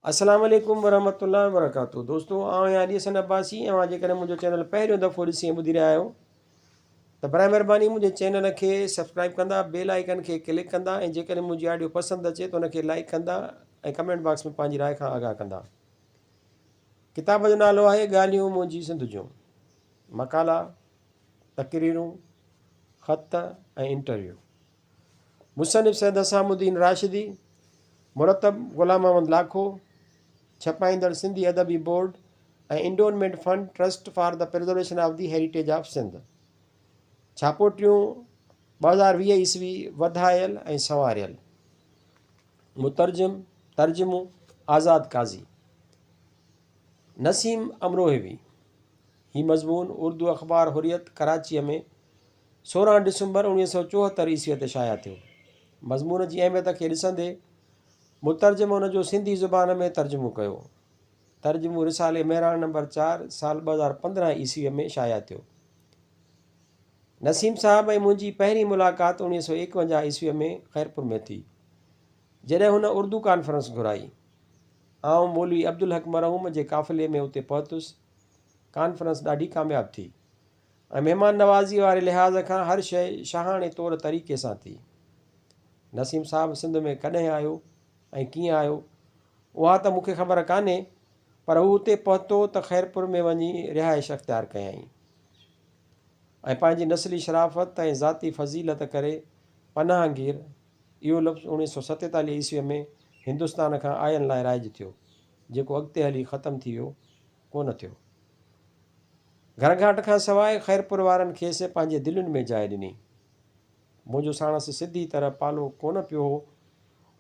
अस्सलाम वालेकुम वरहमतुल्लाहि वबरकातुहू। दोस्तों आउं आहियां हसन अब्बासी ऐं जेकॾहिं मुंहिंजो चैनल पहिरियों दफ़ो ॾिसी ऐं ॿुधी रहिया आहियो त बराए महिरबानी मुंहिंजे चैनल खे सब्सक्राइब कंदा, बेल आइकन खे क्लिक कंदा ऐं जेकॾहिं मुंहिंजी ऑडियो पसंदि अचे त उनखे लाइक कंदा ऐं कमेंट बॉक्स में पंहिंजी राय खां आगाह कंदा। किताब जो नालो आहे ॻाल्हियूं मुंहिंजी सिंध जूं। मकाला, तक़रीरूं, ख़त ऐं इंटरव्यू। मुसनिफ़ सैयद असामुद्दीन राशिदी, मुरतब ग़ुलाम अहमद लाखो, छपाईंदड़ सिंधी अदबी बोर्ड ऐं endowment fund trust for the preservation of the heritage of Sindh. छापोटियूं 2020 ईस्वी वधायल ऐं संवारियल। मुतरजिम तर्जुमो आज़ाद काज़ी। नसीम अमरोहवी। ही मज़मून उर्दू अख़बार हुरियत कराचीअ में 16 डिसंबर 1974 ईस्वीअ ते शाया थियो। मज़मून जी अहमियत खे ॾिसंदे मुतरजिम उन जो सिंधी ज़ुबान में तर्जुमो कयो। तर्जुमो रिसाले महरान नंबर 4 साल 2015 ईस्वीअ में शाया थियो। नसीम साहब ऐं मुंहिंजी पहिरीं मुलाक़ात 1951 ईस्वीअ में ख़ैरपुर में थी, जॾहिं हुन उर्दू कॉन्फ्रेंस घुराई। आउं मौलवी अब्दुल हक मरहूम जे काफ़िले में उते पहुतुसि। कॉन्फ्रेंस ॾाढी कामयाबु थी ऐं महिमान नवाज़ी वारे लिहाज़ खां हर शइ शाहाणे तौर तरीक़े सां थी। नसीम साहब सिंध में कॾहिं आयो ऐं कीअं आयो उहा त मूंखे ख़बर कान्हे, पर हू उते पहुतो त ख़ैरपुर में वञी रिहाइश अख़्तियार कयईं ऐं पंहिंजी नस्ली शराफ़त ऐं ज़ाती फ़ज़ीलत करे पनाहगीर इहो लफ़्ज़ 1947 ईस्वीअ में हिंदुस्तान खां आयन लाइ राइज थियो, जेको अॻिते हली ख़तमु थी वियो कोन थियो। घरघाट खां सवाइ ख़ैरपुर वारनि खेसि पंहिंजे दिलुनि में जाइ ॾिनी। मुंहिंजो साणसि सिधी तरह पालो कोन पियो हो।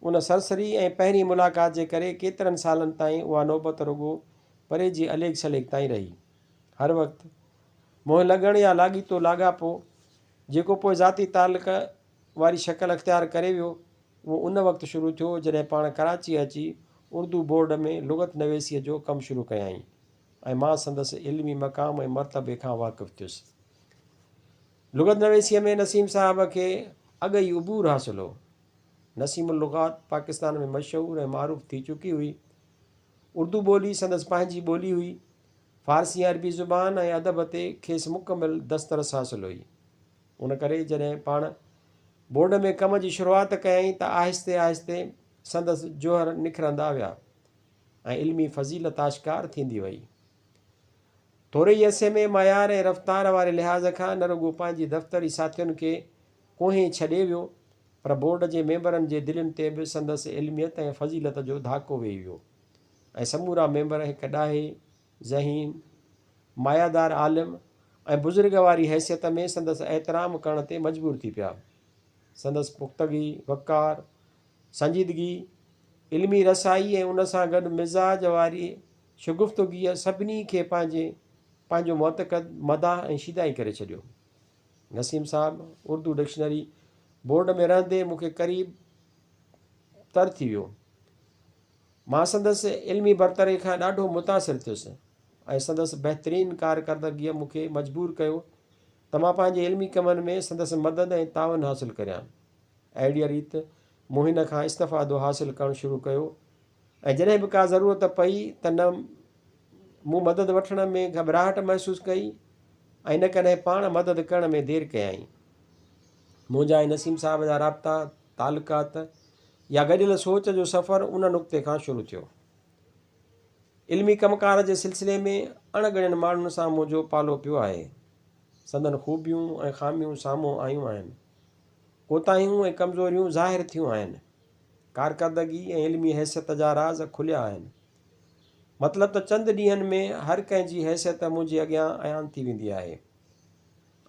उन सरसरी ऐं पहिरीं मुलाक़ात जे करे केतिरनि सालनि ताईं उहा नौबत रुॻो परे जी अलेख सलेख ताईं रही। हर वक़्तु मोह लॻण या लाॻीतो लाॻापो जेको पोइ ज़ाती तालुक़ वारी शक्ल अख़्तियार करे वियो, उहो उन वक़्तु शुरू थियो जॾहिं पाण कराची अची उर्दू बोर्ड में लुग़त नवेसीअ जो कमु शुरू कयाईं ऐं मां संदसि इल्मी मक़ाम ऐं मरतबे खां वाक़िफ़ु थियुसि। लुग़त नवेसीअ में नसीम साहब खे अॻ ई उबूर हासिलु हो। नसीम लुग़ात पाकिस्तान में मशहूरु ऐं मारूफ़ थी चुकी हुई। उर्दू ॿोली संदसि पंहिंजी ॿोली हुई। फ़ारसी अरबी ज़ुबान ऐं अदब ते खेसि मुकमिल दस्तरस हासिलु हुई। उन करे जॾहिं पाण बोर्ड में कम जी शुरूआति कयईं त आहिस्ते आहिस्ते संदसि जोहर निखरंदा विया ऐं इल्मी फ़ज़ीलत आश्कार थींदी वई। थोरे ई अरसे में मयार ऐं रफ़्तार वारे लिहाज़ खां न रुॻो पंहिंजी दफ़्तरी साथियुनि खे कोहे छॾे वियो, पर बोर्ड जे मेंबरनि जे दिलनि ते बि संदसि इल्मियत ऐं फ़ज़ीलत जो धाको वेही वियो ऐं समूरा मेंबर हिकु ॾाहे ज़हीन मायादार आलिम ऐं बुज़ुर्ग वारी हैसियत में संदसि एतिराम करण ते मजबूर थी पिया। संदसि पुख़्तगी, वक़ार, संजीदगी, इल्मी रसाई ऐं उन सां गॾु मिज़ाज वारी शुगुफ़्तगीअ सभिनी खे पंहिंजो मुतक़द मदाह ऐं शिदाई करे छॾियो। नसीम साहब उर्दू डिक्शनरी बोर्ड में रहंदे मूंखे क़रीब तर थी वियो। मां संदसि इल्मी बरतरे खां ॾाढो मुतासिर थियुसि ऐं संदसि बहितरीनु कारकर्दगीअ मूंखे मजबूर कयो त मां पंहिंजे इल्मी कमनि में संदसि मदद ऐं तावन हासिलु करियां। अहिड़ीअ रीति मूं हिन खां इस्तफ़ादो हासिलु करणु शुरू कयो ऐं जॾहिं बि का ज़रूरत पई त न मूं मदद वठण में घबराहट महसूसु कई ऐं न कॾहिं पाण मदद करण में देरि कयाईं। मुंहिंजा ऐं नसीम साहब जा राब्ता तालुकात या गॾियल सोच जो सफ़र उन नुक़्ते खां शुरू थियो। इल्मी कमकार जे सिलसिले में अणॻणियनि माण्हुनि सां मुंहिंजो पालो पियो आहे। संदन ख़ूबियूं ऐं ख़ामियूं साम्हूं आयूं आहिनि, कोताहियूं ऐं कमज़ोरियूं ज़ाहिर थियूं आहिनि, कारकर्दगी ऐं इल्मी हैसियत जा राज़ खुलिया आहिनि। मतिलबु त चंद ॾींहंनि में हर कंहिंजी हैसियत मुंहिंजे अॻियां अयान थी वेंदी आहे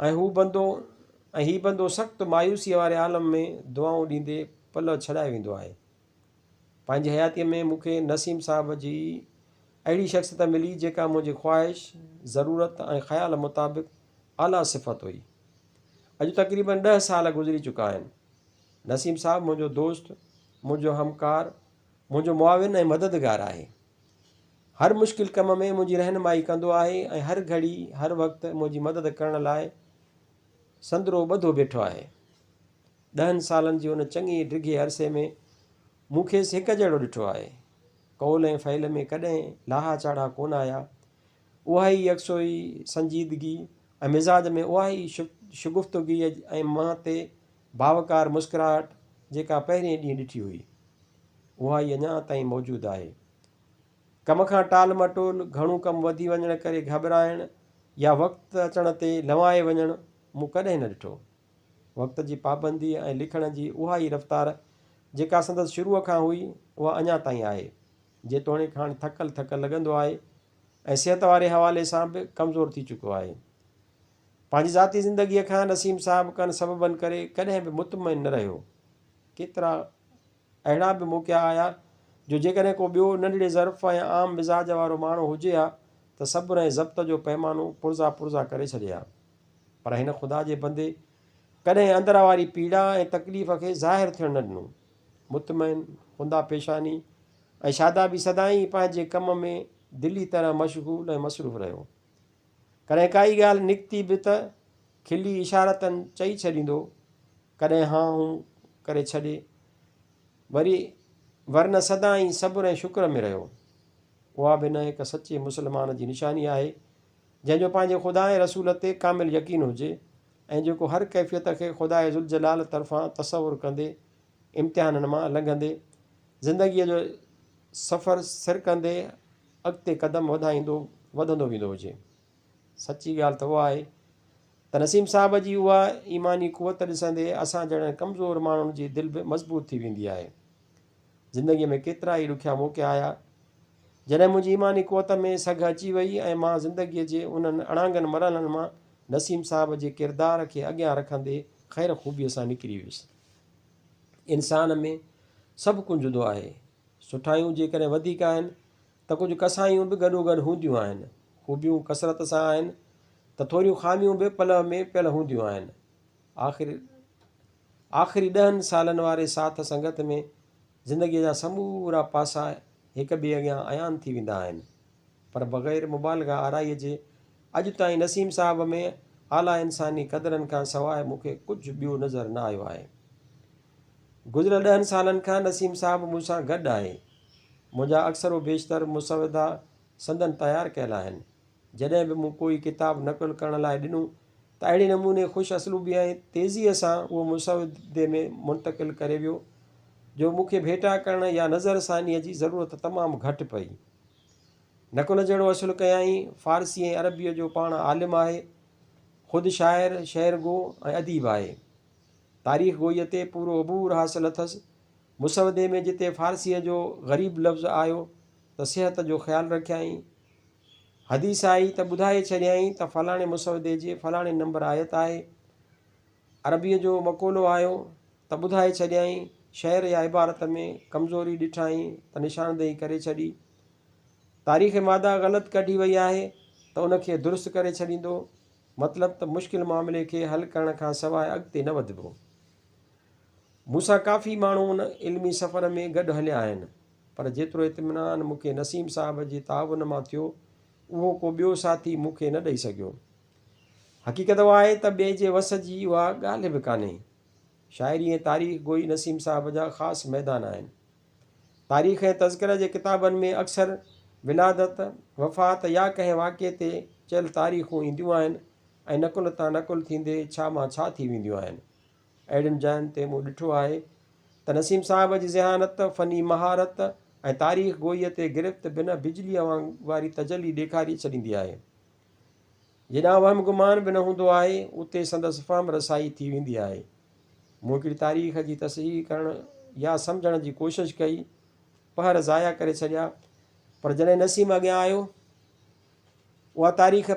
ऐं हीउ बंदो सख़्तु मायूसीअ वारे आलम में दुआऊं ॾींदे पल छॾाए वेंदो आहे। पंहिंजी हयातीअ में मूंखे नसीम साहब जी अहिड़ी शख़्सियत मिली जेका मुंहिंजी ख़्वाहिश, ज़रूरत ऐं ख़्याल मुताबिक़ आला सिफ़त हुई। अॼु तक़रीबन 10 साल गुज़री चुका आहिनि। नसीम साहब मुंहिंजो दोस्त, मुंहिंजो हमकार, मुंहिंजो मुआविन ऐं मददगार आहे। हर मुश्किल कम में मुंहिंजी रहनुमाई कंदो आहे ऐं हर घड़ी हर वक़्तु मुंहिंजी मदद करण लाइ संदरो ॿधो बीठो आहे। 10 सालनि जी उन चङी डिघे अरसे में मूं खेसि हिकु जहिड़ो ॾिठो आहे। कौल ऐं फ़ैल में कॾहिं लाहा चाढ़ा कोन आया। उहा ई यकसोई संजीदगी ऐं मिज़ाज में उहा ई शुगुफ़्तगी ऐं मां ते भावकार मुस्कुराहट जेका पहिरें ॾींहुं ॾिठी हुई, उहा ई अञा ताईं मौजूदु आहे। कम खां टाल मटोल, घणो कमु वधी वञण करे घबराइण या वक़्तु अचण ते लवाए वञणु मूं कॾहिं न ॾिठो। वक़्त जी पाबंदी ऐं लिखण जी उहा ई रफ़्तार जेका संदसि शुरूअ खां हुई, उहा अञा ताईं आहे। जेतोणीकि हाणे थकल थकल लॻंदो आहे ऐं सिहत वारे हवाले सां बि कमज़ोर थी चुको आहे। पंहिंजी ज़ाती ज़िंदगीअ खां नसीम साहब कनि सबबनि करे कॾहिं बि मुतमइन न रहियो। केतिरा अहिड़ा बि मौक़ा आया जो जेकॾहिं को ॿियो नंढड़े ज़र्फ़ या आम मिज़ाज वारो माण्हू हुजे हा त सब्र ऐं ज़ब्त जो पैमानो पुर्ज़ा पुर्ज़ा करे छॾे हा। पर हिन ख़ुदा जे बंदे कॾहिं अंदरा वारी पीड़ा ऐं तकलीफ़ खे ज़ाहिर थियणु न ॾिनो। मुतमइन, खुंदा पेशानी ऐं शादाबी सदाईं पंहिंजे कम में दिली तरह मशगूल ऐं मसरूफ़ रहियो। कॾहिं काई ॻाल्हि निकिती बि त खिली इशारतनि चई छॾींदो, कॾहिं हां हूं करे छॾे, वरन सदाईं सब्र ऐं शुक्र में रहियो। उहा बि न हिकु सचे मुस्लमान जी निशानी आहे जंहिंजो पंहिंजे ख़ुदा ऐं रसूल ते कामिल यकीन हुजे ऐं जेको हर कैफ़ियत खे ख़ुदा ज़ुल जलाल तरफ़ां तसवुरु कंदे, इम्तिहाननि मां लंघंदे, ज़िंदगीअ जो सफ़र सिर कंदे अॻिते क़दम वधंदो वेंदो हुजे। सची ॻाल्हि त उहा आहे त नसीम साहब जी उहा ईमानी कुवत ॾिसंदे असां जहिड़े कमज़ोर माण्हुनि जी दिलि बि मज़बूत थी वेंदी आहे। ज़िंदगीअ में केतिरा ई ॾुखिया मौक़ा आया जॾहिं मुंहिंजी ईमानी कुवत में सघ अची वई ऐं मां ज़िंदगीअ जे उन्हनि अणांगनि मरहलनि मां नसीम साहब जे किरदार खे अॻियां रखंदे ख़ैर ख़ूबीअ सां निकिरी वियुसि। इंसान में सभु कुझु हूंदो आहे। सुठायूं जेकॾहिं वधीक आहिनि त कुझु कसायूं बि गॾोगॾु हूंदियूं आहिनि। ख़ूबियूं कसरत सां आहिनि त थोरियूं ख़ामियूं बि पल में पियल हूंदियूं आहिनि। आख़िरी 10 सालनि वारे साथ संगत में ज़िंदगीअ जा समूरा पासा हिक ॿिए अॻियां अयान थी वेंदा आहिनि। पर बग़ैर मुबालगा आराईअ जे अॼु ताईं नसीम साहब में आला इंसानी क़दरनि खां सवाइ मूंखे कुझु ॿियो नज़र न आयो आहे। गुज़िरियल 10 सालनि खां नसीम साहब मूंसां गॾु आहे। मुंहिंजा अक्सर बेशितर मुसवदा संदन तयारु कयल आहिनि। जॾहिं बि मूं कोई किताबु नक़ुल करण लाइ ॾिनो त अहिड़े नमूने ख़ुशि असलूबी ऐं तेज़ीअ सां उहो मुसवदे में मुंतक़िल करे वियो जो मूंखे भेटा करण या नज़रसानीअ जी ज़रूरत तमामु घटि पई। नक़ुल जहिड़ो असुलु कयाईं फ़ारसी ऐं अरबीअ जो पाण आलिम आहे, ख़ुदि शाइर, शेरगो ऐं अदीब आहे। तारीख़ गोईअ ते पूरो अबूर हासिलु अथसि। मुसवदे में जिते फ़ारसीअ जो ग़रीब लफ़्ज़ आयो त सिहत जो ख़्यालु रखियाईं, हदीस आई त ॿुधाए छॾियईं त फलाणे मुसवदे जे फलाणे नंबर आयत आहे, अरबीअ जो मक़ौलो आयो त ॿुधाए छॾियईं, शहर या इबारत में कमज़ोरी ॾिठाईं त निशानदेही करे छॾी, तारीख़ मादा ग़लति कढी वई आहे त उनखे दुरुस्त करे छॾींदो। मतिलबु त मुश्किल मामले खे हल करण खां सवाइ अॻिते न वधिबो। मूंसां काफ़ी माण्हू उन इल्मी सफ़र में गॾु हलिया आहिनि, पर जेतिरो इत्मिनान मूंखे नसीम साहब जे ताउन मां थियो उहो को ॿियो साथी मूंखे न ॾेई सघियो। हक़ीक़त उहा आहे त ॿिए जे वस जी उहा ॻाल्हि बि कान्हे। शाइरी ऐं तारीख़ गोई नसीम साहब जा ख़ासि मैदान आहिनि। तारीख़ ऐं तज़किरा जे किताबनि में अक्सर विलादत, वफ़ात या कंहिं वाक़े ते चयल तारीख़ूं ईंदियूं आहिनि ऐं नकुल तां नकुल थींदे छा मां छा थी वेंदियूं आहिनि। अहिड़ियुनि जायुनि ते मूं ॾिठो आहे त नसीम साहब जी ज़हानत, फ़नी महारत ऐं तारीख़ गोईअ ते गिरफ़्त बिना बिजलीअ वारी तजली ॾेखारी छॾींदी आहे। जेॾां वहम गुमान बि न हूंदो आहे उते संदसि फ़हम रसाई थी वेंदी आहे। मूं हिकिड़ी तारीख़ जी तसहीह करण या सम्झण जी कोशिशि कई, पहर ज़ाया करे छॾिया, पर जॾहिं नसीम अॻियां उहा तारीख़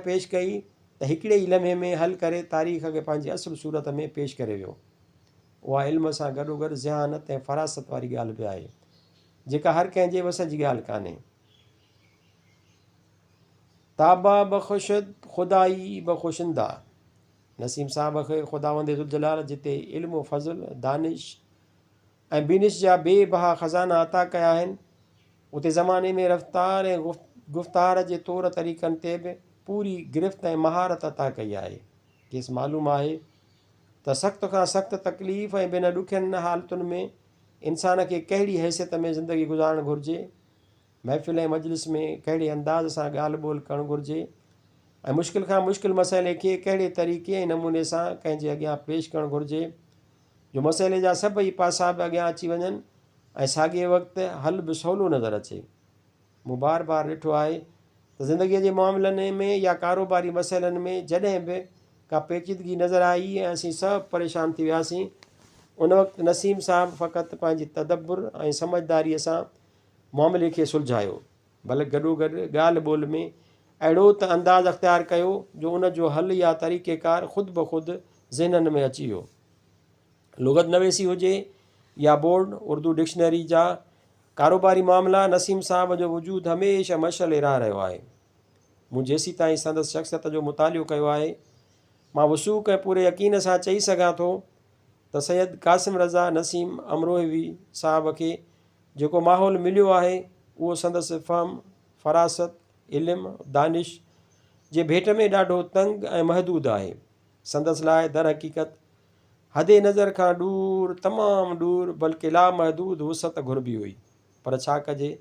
पेश कई त हिकिड़े ई लम्हे में हल करे तारीख़ खे पंहिंजी असुलु सूरत में पेश करे वियो। उहा इल्म सां गॾोगॾु ज़हानत ऐं फ़रासत वारी ॻाल्हि बि आहे जेका हर कंहिंजे वस जी ॻाल्हि कान्हे। ताबा बख़ुशद खुदाई बख़ुशिंदा। नसीम साहब खे ख़ुदावंद ज़ुल जलाल जिते इल्म, फ़ज़ल, दानिश ऐं बिनिश जा बेबहा ख़ज़ाना अता कया आहिनि, उते ज़माने में रफ़्तार ऐं गुफ़्तार जे तौर तरीक़नि ते बि पूरी गिरफ़्त ऐं महारत अता कई आहे। खेसि मालूम आहे त सख़्त खां सख़्तु तकलीफ़ ऐं बिन ॾुखियनि हालतुनि में इंसान खे कहिड़ी हैसियत में ज़िंदगी गुज़ारणु घुरिजे, महफ़िल ऐं मजलिस में कहिड़े अंदाज़ सां ॻाल्हि ॿोल करणु घुरिजे ऐं मुश्किल खां मुश्किल मसइले खे कहिड़े तरीक़े ऐं नमूने सां कंहिंजे अॻियां पेश करणु घुरिजे जो मसइले जा सभई पासा बि अॻियां अची वञनि ऐं साॻिए वक़्तु हल बि सवलो नज़र अचे। मूं बार बार ॾिठो आहे त ज़िंदगीअ जे मामलनि में या कारोबारी मसइलनि में जॾहिं बि का पेचीदगी नज़र आई ऐं असीं सभु परेशान थी वियासीं, उन वक़्तु नसीम साहब फ़क़ति पंहिंजी तदब्बुर ऐं समझदारीअ सां मामले खे सुलझायो, भले गॾोगॾु ॻाल्हि ॿोल में अहिड़ो त अंदाज़ अख़्तियार कयो जो उन जो हल या तरीक़ेकार ख़ुदि ब ख़ुदि ज़हननि में अची वियो। लुग़त नवेसी हुजे या बोर्ड उर्दू डिक्शनरी जा कारोबारी मामला, नसीम साहब जो वजूदु हमेशह मशल रहा रहियो आहे। मूं जेसीं ताईं संदसि शख़्सियत जो मुतालियो कयो आहे, मां वसूक ऐं पूरे यकीन सां चई सघां थो त सैयद क़ासिम रज़ा नसीम अमरोहवी साहब खे जेको माहौल मिलियो आहे उहो संदसि फ़हम, फ़रासत, इल्मु, दानिश जे भेट में ॾाढो तंग ऐं महदूद आहे। संदसि लाइ दर हक़ीक़त हदे नज़र खां दूर, तमामु दूर, बल्कि लामहदूद वुसअत घुरबी हुई, पर छा कजे,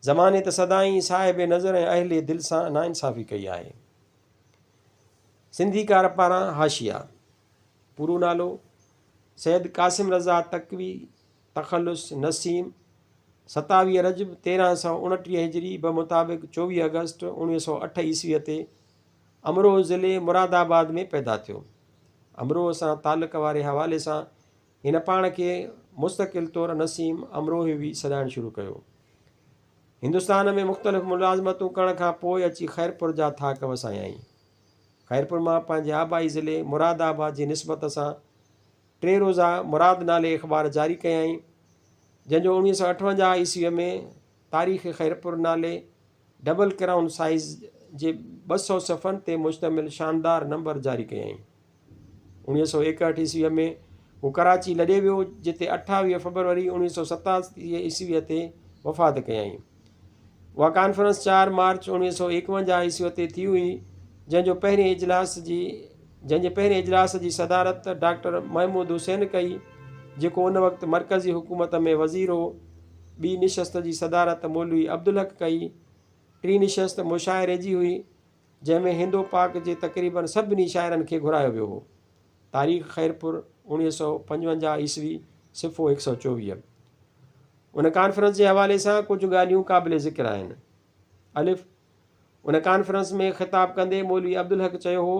ज़माने त सदाईं साहिब नज़र ऐं अहले दिलि सां नाइंसाफ़ी कई आहे। सिंधीकार पारां हाशिया। पूरो नालो सैयद क़ासिम रज़ा तक़वी तख़ल्लुस नसीम, 27 रजब 1329 हिजरी बमुताबिक़ 24 अगस्त 1908 ईस्वीअ ते अमरोह ज़िले मुरादाबाद में पैदा थियो। अमरोह सां तालुक़ वारे हवाले सां हिन पाण खे मुस्तक़िल तौरु नसीम अमरोहवी सॾाइणु शुरू कयो। हिंदुस्तान में मुख़्तलिफ़ मुलाज़मतूं करण खां पोइ अची ख़ैरपुर जा थाक वसायाईं। ख़ैरपुर मां पंहिंजे आबाई ज़िले मुरादाबाद जी निस्बत सां 3 रोज़ा मुराद नाले अख़बार जारी कयाईं, जंहिंजो 1958 ईस्वीअ में तारीख़ ख़ैरपुर नाले डबल क्राउन साइज़ जे 200 सफ़नि ते मुश्तमिल शानदार नंबर जारी कयाईं। 1961 ईस्वीअ में हू कराची लॾे वियो, जिते 28 फरवरी 1987 ईस्वीअ ते वफ़ात कयाईं। उहा कॉन्फ्रेंस 4 मार्च 1951 ईस्वीअ ते थी हुई, जंहिंजे पहिरें इजलास जी सदारत डॉक्टर महमूद हुसैन कई, जेको उन वक़्तु मरकज़ी हुकूमत में वज़ीर हो। ॿी निशस्त जी सदारत मौलवी अब्दुल हक कई। टी निशस्त मुशाइरे जी हुई, जंहिंमें हिंदो पाक जे तक़रीबन सभिनी शाइरनि खे घुरायो वियो हो। तारीख़ ख़ैरपुर 1955 ईस्वी सिफ़ो 124। उन कॉन्फ्रेंस जे हवाले सां कुझु ॻाल्हियूं क़ाबिल ज़िक्र आहिनि। अलिफ़, उन कॉन्फ्रेंस में ख़िताब कंदे मौलवी अब्दुल हक चयो हो,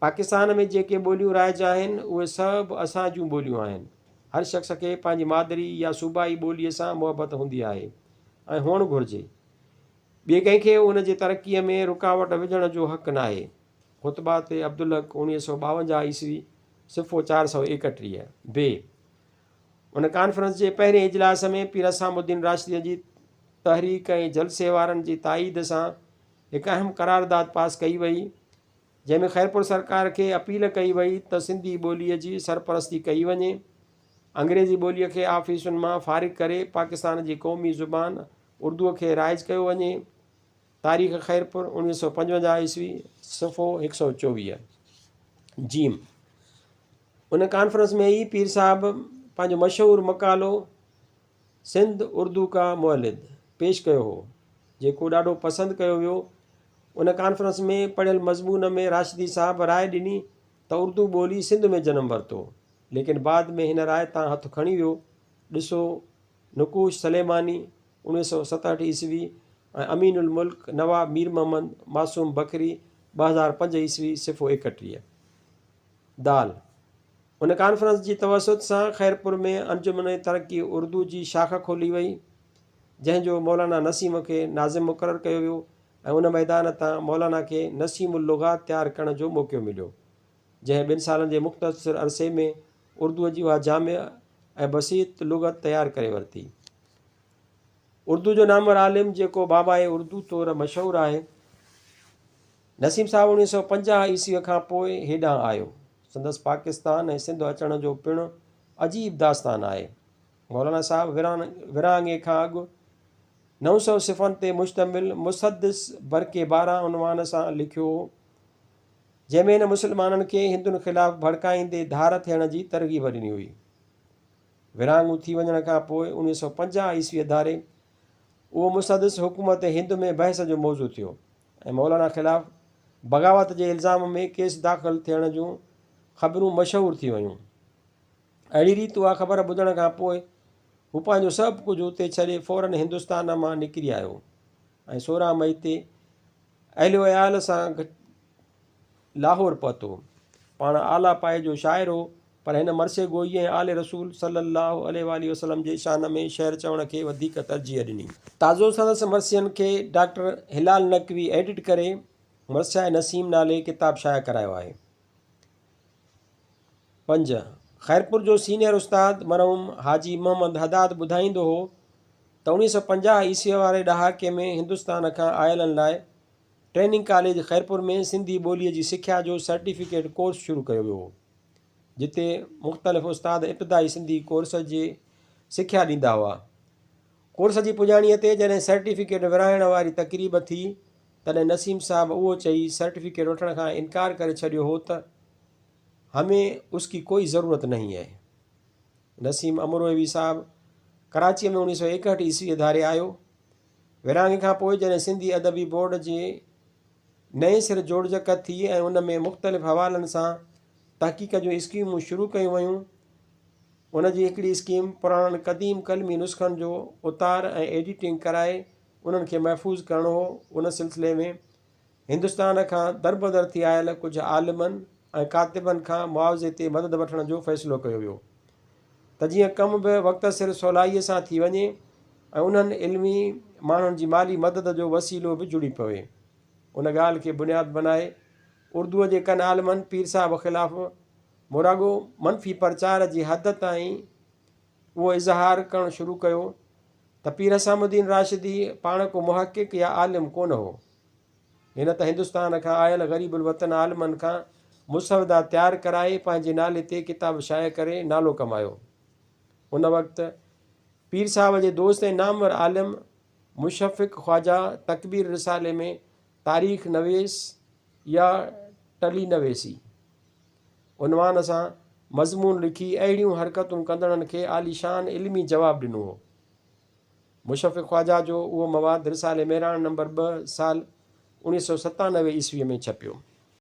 पाकिस्तान में जेके ॿोलियूं राइज आहिनि उहे सभु असां जूं ॿोलियूं आहिनि। हर शख़्स खे पंहिंजी मादरी या सूबाई ॿोलीअ सां मुहबत हूंदी आहे ऐं हुअणु घुरिजे। ॿिए कंहिंखे उन जे तरक़ीअ में रुकावट विझण जो हक़ नाहे। ख़ुतबात अब्दुल हक 1952 ईस्वी सिफ़ो 431 बे। उन कॉन्फ्रेंस जे पहिरें इजलास में पीर असामुद्दीन राशिदीअ जी तहरीक ऐं जलसे वारनि जी ताईद सां हिकु अहम करारदाद पास कई वई, जंहिंमें ख़ैरपुर सरकार खे अपील कई वई त सिंधी ॿोलीअ जी सरपरस्ती कई वञे, अंग्रेज़ी ॿोलीअ खे ऑफिसुनि मां फ़ारिग़ करे पाकिस्तान जी क़ौमी ज़ुबान उर्दूअ खे राइज कयो वञे। तारीख़ ख़ैरपुर 1955 ईस्वी सिफ़ो 124 जीम। उन कॉन्फ्रेंस में ई पीर साहब पंहिंजो मशहूरु मक़ालो सिंध उर्दू का मुअलिद पेश कयो हो, जेको ॾाढो पसंदि कयो वियो। उन कॉन्फ्रेंस में पढ़ियल मज़मून में राशिदी साहब राय ॾिनी त उर्दू ॿोली सिंध में जनमु वरितो, लेकिन बाद में हिन राय तां हथु खणी वियो। ॾिसो नुकूश सलेमानी 1967 ईस्वी ऐं अमीनुल मुल्क नवाब मीर मोहम्मद मासूम बकरी 2005 ईस्वी सिफ़ो 31। दाल। उन कॉन्फ्रेंस जी तवसुत सां ख़ैरपुर में अंजुमन तरक़ी उर्दू जी शाख खोली वई, जंहिंजो मौलाना नसीम खे नाज़िम मुक़ररु कयो वियो ऐं उन मैदान तां मौलाना खे नसीमुल लुग़ात तयारु करण जो मौक़ो मिलियो, जंहिं 2 सालनि जे मुख़्तसिर अरसे में उर्दूअ जी उहा जामिया ऐं बसीत लुग़त तयारु करे वरिती। उर्दू जो नामवर आलिम जेको बाबाए उर्दू तौरु मशहूरु आहे, नसीम साहब 1950 ईस्वीअ खां पोइ हेॾां आयो। संदसि पाकिस्तान ऐं सिंध अचण जो पिणु अजीब दास्तान आहे। मौलाना साहब विरहाङे खां अॻु 900 सिफ़नि ते मुश्तमिल मुसद्दिस बरके 12 उनवान सां लिखियो हो, जंहिंमें हिन मुस्लमाननि खे हिंदुनि ख़िलाफ़ु भड़काईंदे धार थियण जी तरग़ीब ॾिनी हुई। विरांङू थी वञण खां पोइ 1950 ईस्वीअ धारे उहो मुसदस हुकूमत हिंद में बहस जो मौज़ू थियो ऐं मौलाना ख़िलाफ़ बग़ावत जे इल्ज़ाम में केस दाख़िल थियण जूं ख़बरूं मशहूरु थी वयूं। अहिड़ी रीति उहा ख़बर ॿुधण खां पोइ हू पंहिंजो सभु कुझु उते छॾे फ़ौरन हिंदुस्तान मां निकिरी आयो ऐं 16 मई ते अहलो अयाल सां लाहौर पहुतो। पाण आला पाए जो शाइर हो, पर हिन मरसे गोई ऐं आले रसूल सल्लल्लाहु अलैहि वसल्लम जे शान में शहर चवण खे वधीक तरजीह ॾिनी। ताज़ो संदसि मरसियनि खे डॉक्टर हिलाल नकवी एडिट करे मरसिया नसीम नाले किताब शाया करायो आहे। 5. ख़ैरपुर जो सीनियर उस्ताद मरहूम हाजी मोहम्मद हदाद ॿुधाईंदो हो त 1950 ईस्वीअ वारे ॾहाके में हिंदुस्तान खां आयलनि लाइ ट्रेनिंग कॉलेज ख़ैरपुर में सिंधी ॿोलीअ जी सिख्या जो सर्टिफिकेट कोर्स शुरू कयो वियो हो, जिते मुख़्तलिफ़ उस्ताद इब्तिदाई सिंधी कोर्स जी सिख्या ॾींदा हुआ। कोर्स जी पुॼाणीअ ते जॾहिं सर्टिफिकेट विरहाइण वारी तक़रीब थी तॾहिं नसीम साहब उहो चई सर्टिफिकेट वठण खां इनकार करे छॾियो हो त हमें उसकी कोई ज़रूरत नहीं है। नसीम अमरोवी साहब कराचीअ में 1961 ईस्वीअ धारे आयो। विरहाङे खां पोइ जॾहिं सिंधी अदबी बोर्ड जे नए सिर जोड़जक थी ऐं उन में मुख़्तलिफ़ हवालनि सां तहक़ीक़ जूं स्कीमूं शुरू कयूं वयूं, उन जी हिकिड़ी स्कीम पुराणनि क़दीम कलमी नुस्ख़नि जो उतार ऐं एडिटिंग कराए उन्हनि खे महफ़ूज़ करणो हो। उन सिलसिले में हिंदुस्तान खां दरबदर थी आयल कुझु आलिमनि ऐं कातिबनि खां मुआवज़े ते मदद वठण जो फ़ैसिलो कयो वियो त जीअं कमु बि वक़्त सिर सवलाईअ सां थी वञे ऐं उन्हनि इल्मी माण्हुनि जी माली मदद जो वसीलो बि जुड़ी पवे। उन ॻाल्हि खे बुनियादु बनाए उर्दूअ जे कन आलिमनि पीर साहब ख़िलाफ़ु मुरागो मनफ़ी प्रचार जी हद ताईं उहो इज़हार करणु शुरू कयो त पीर हसामुद्दीन राशिदी पाण को मुहक़िक़ या आलिम कोन हो। हिन त हिंदुस्तान खां आयल ग़रीबुल वतन आलिमनि खां मुसवदा तयारु कराए पंहिंजे नाले ते किताब शाया करे नालो कमायो। उन वक़्तु पीर साहब जे दोस्त ऐं नामवर आलिम मुशफ़िक़ ख्वाजा तकबीर रिसाले में तारीख़ नवेस या टली नवेसी उनवान सां मज़मून लिखी अहिड़ियूं हरकतूं कंदड़नि खे आलीशान इल्मी जवाबु ॾिनो हो। मुशफ़िक़ ख्वाजा जो उहो मवाद रिसाले मेरान नंबर 2 साल 1997 ईस्वीअ में छपियो।